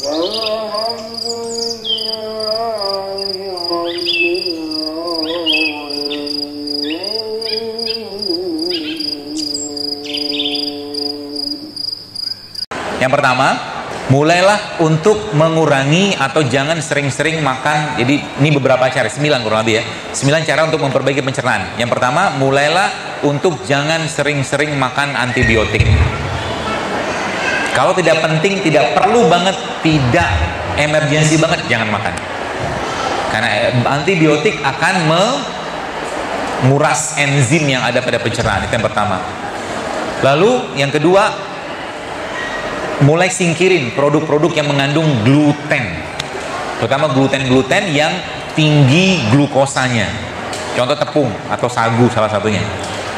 Yang pertama, mulailah untuk mengurangi atau jangan sering-sering makan. Jadi ini beberapa cara, 9 kurang lebih ya. 9 cara untuk memperbaiki pencernaan. Yang pertama, mulailah untuk jangan sering-sering makan antibiotik. Kalau tidak penting, tidak perlu banget, tidak emergensi banget, jangan makan. Karena antibiotik akan menguras enzim yang ada pada pencernaan. Itu yang pertama. Lalu yang kedua, mulai singkirin produk-produk yang mengandung gluten, terutama gluten-gluten yang tinggi glukosanya. Contoh tepung atau sagu salah satunya.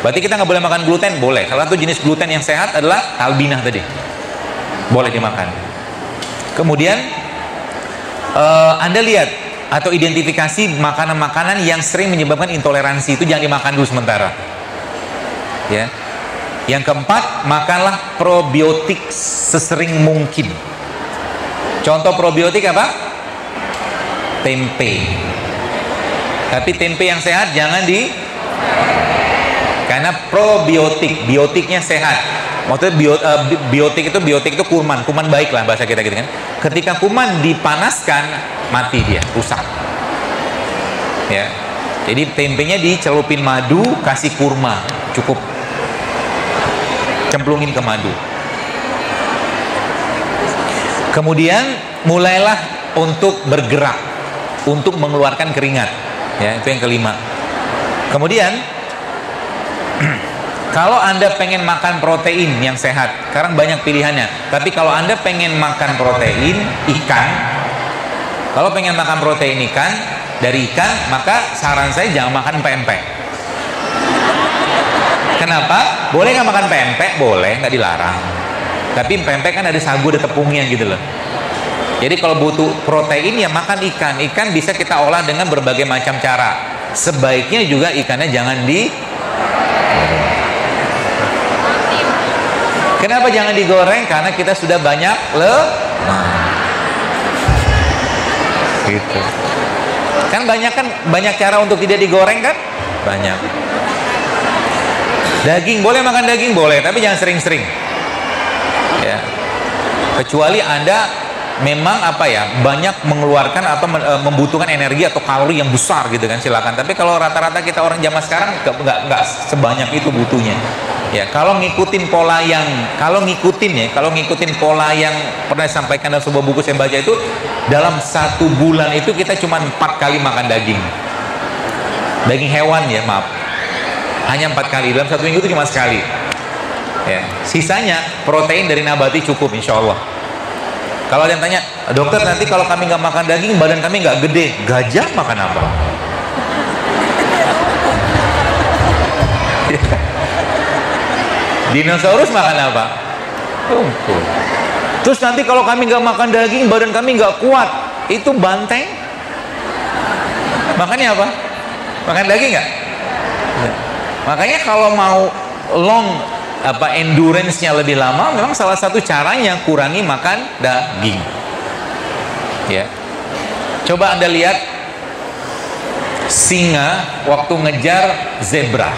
Berarti kita nggak boleh makan gluten? Boleh. Salah satu jenis gluten yang sehat adalah albinah tadi, boleh dimakan. Kemudian Anda lihat atau identifikasi makanan-makanan yang sering menyebabkan intoleransi, itu jangan dimakan dulu sementara ya. Yang keempat, makanlah probiotik sesering mungkin. Contoh probiotik apa? Tempe. Tapi tempe yang sehat jangan karena probiotik, biotiknya sehat. Maksudnya biotik itu kuman baik lah bahasa kita gitu kan. Ketika kuman dipanaskan, mati dia, rusak. Ya. Jadi tempenya dicelupin madu, kasih kurma, cukup. Cemplungin ke madu. Kemudian mulailah untuk bergerak, untuk mengeluarkan keringat ya, itu yang kelima. Kemudian kalau Anda pengen makan protein yang sehat, sekarang banyak pilihannya, tapi kalau Anda pengen makan protein ikan, kalau pengen makan protein ikan dari ikan, maka saran saya jangan makan pempek. Kenapa? Boleh nggak makan pempek? Boleh, nggak dilarang. Tapi pempek kan ada sagu, ada tepungnya gitu loh. Jadi kalau butuh protein ya makan ikan. Ikan bisa kita olah dengan berbagai macam cara. Sebaiknya juga ikannya jangan Kenapa jangan digoreng? Karena kita sudah banyak gitu. Kan banyak cara untuk tidak digoreng kan? Banyak. Daging, boleh makan daging? Boleh, tapi jangan sering-sering ya. Kecuali Anda memang banyak mengeluarkan atau membutuhkan energi atau kalori yang besar gitu kan, silakan. Tapi kalau rata-rata kita orang zaman sekarang nggak sebanyak itu butuhnya ya. Kalau ngikutin pola yang pernah disampaikan dalam sebuah buku saya baca, itu dalam 1 bulan itu kita cuma 4 kali makan daging hewan ya, maaf, hanya 4 kali. Dalam 1 minggu itu cuma sekali ya. Sisanya protein dari nabati cukup insya Allah. Kalau ada yang tanya, dokter nanti kalau kami nggak makan daging badan kami nggak gede, gajah makan apa? Dinosaurus makan apa? Rumput. Terus nanti kalau kami nggak makan daging badan kami nggak kuat, itu banteng makannya apa? Makan daging nggak? Makanya kalau mau endurance-nya lebih lama, memang salah satu caranya kurangi makan daging. Ya. Coba Anda lihat singa waktu ngejar zebra.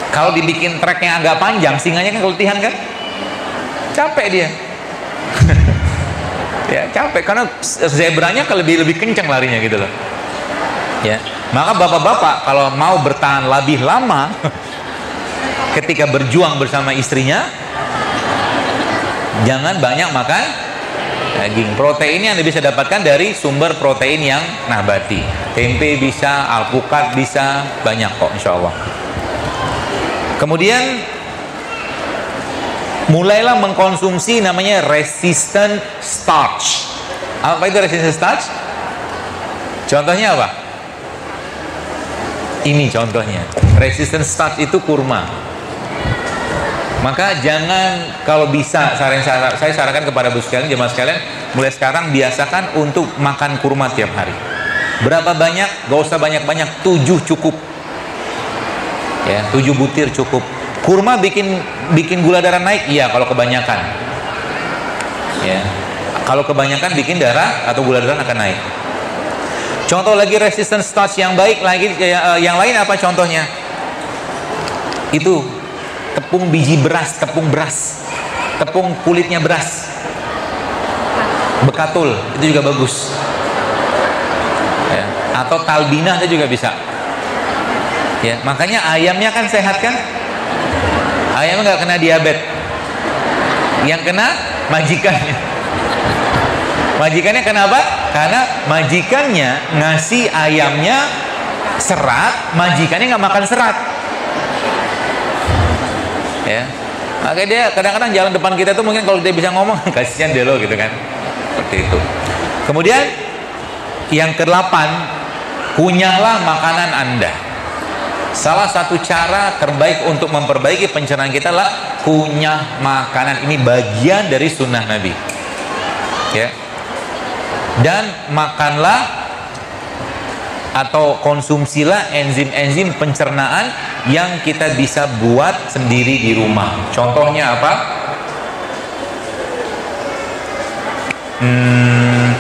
Kalau dibikin treknya agak panjang, singanya kan keletihan kan? Capek dia. Ya, capek karena zebranya lebih kencang larinya gitu loh. Ya. Maka bapak-bapak kalau mau bertahan lebih lama ketika berjuang bersama istrinya, jangan banyak makan daging. Proteinnya Anda bisa dapatkan dari sumber protein yang nabati. Tempe bisa, alpukat bisa, banyak kok insya Allah. Kemudian mulailah mengkonsumsi namanya resistant starch. Apa itu resistant starch? Contohnya apa? Ini contohnya, resistant starch itu kurma. Maka jangan, kalau bisa saya sarankan kepada Bu sekalian, jemaah sekalian, mulai sekarang biasakan untuk makan kurma tiap hari. Berapa banyak? Gak usah banyak-banyak, 7 cukup ya, 7 butir cukup. Kurma bikin gula darah naik? Iya, kalau kebanyakan Ya. Kalau kebanyakan bikin darah atau gula darah akan naik. Contoh lagi resistance starch yang baik lagi, yang lain apa contohnya? Itu tepung biji beras, tepung beras, tepung kulitnya beras, bekatul itu juga bagus. Ya. Atau talbina itu juga bisa. Ya, makanya ayamnya kan sehat kan? Ayamnya nggak kena diabetes. Yang kena majikannya. Majikannya kenapa? Karena majikannya ngasih ayamnya serat, majikannya nggak makan serat. Ya, makanya dia kadang-kadang jalan depan kita tuh mungkin kalau dia bisa ngomong, kasihan deh lo gitu kan. Seperti itu. Kemudian yang ke-8, kunyahlah makanan Anda. Salah satu cara terbaik untuk memperbaiki pencernaan kita adalah kunyah makanan. Ini bagian dari sunnah Nabi. Ya. Dan makanlah atau konsumsilah enzim-enzim pencernaan yang kita bisa buat sendiri di rumah. Contohnya apa?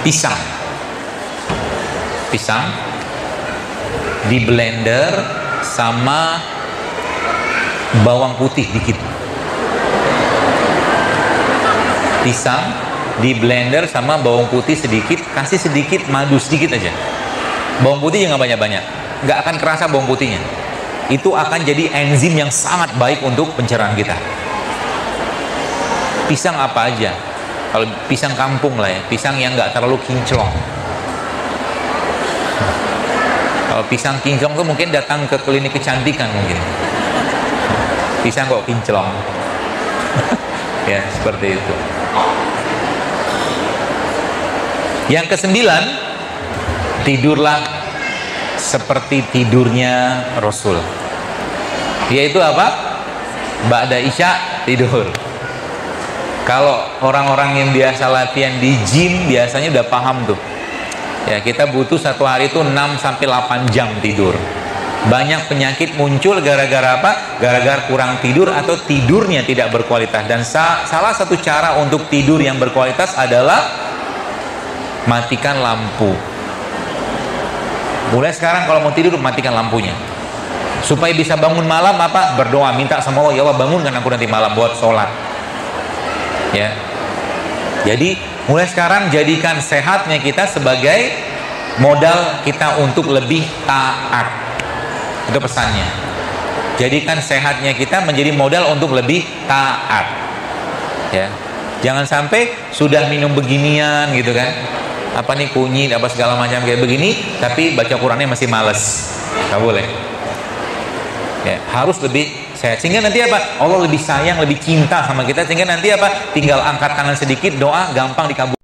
Pisang. Pisang di blender sama bawang putih dikit. Pisang di blender sama bawang putih sedikit, kasih sedikit madu sedikit aja. Bawang putih jangan banyak-banyak, nggak akan kerasa bawang putihnya. Itu akan jadi enzim yang sangat baik untuk pencernaan kita. Pisang apa aja? Kalau pisang kampung lah ya, pisang yang nggak terlalu kinclong. Kalau pisang kinclong tuh mungkin datang ke klinik kecantikan mungkin. Pisang kok kinclong. Ya, seperti itu. Yang ke-9, tidurlah seperti tidurnya Rasul. Yaitu apa? Ba'da Isya tidur. Kalau orang-orang yang biasa latihan di gym biasanya udah paham tuh. Ya, kita butuh satu hari itu 6-8 jam tidur. Banyak penyakit muncul gara-gara apa? Gara-gara kurang tidur atau tidurnya tidak berkualitas. Dan salah satu cara untuk tidur yang berkualitas adalah matikan lampu. Mulai sekarang kalau mau tidur matikan lampunya. Supaya bisa bangun malam apa? Berdoa, minta sama Allah, ya Allah bangunkan aku nanti malam buat sholat. Ya. Jadi mulai sekarang jadikan sehatnya kita sebagai modal kita untuk lebih taat. Itu pesannya. Jadikan sehatnya kita menjadi modal untuk lebih taat. Ya. Jangan sampai sudah minum beginian gitu kan. Apa nih kunyit apa segala macam kayak begini tapi baca Qurannya masih males. Nggak boleh. Ya, harus lebih sehat sehingga nanti apa? Allah lebih sayang, lebih cinta sama kita sehingga nanti apa? Tinggal angkat tangan sedikit, doa gampang dikabulkan.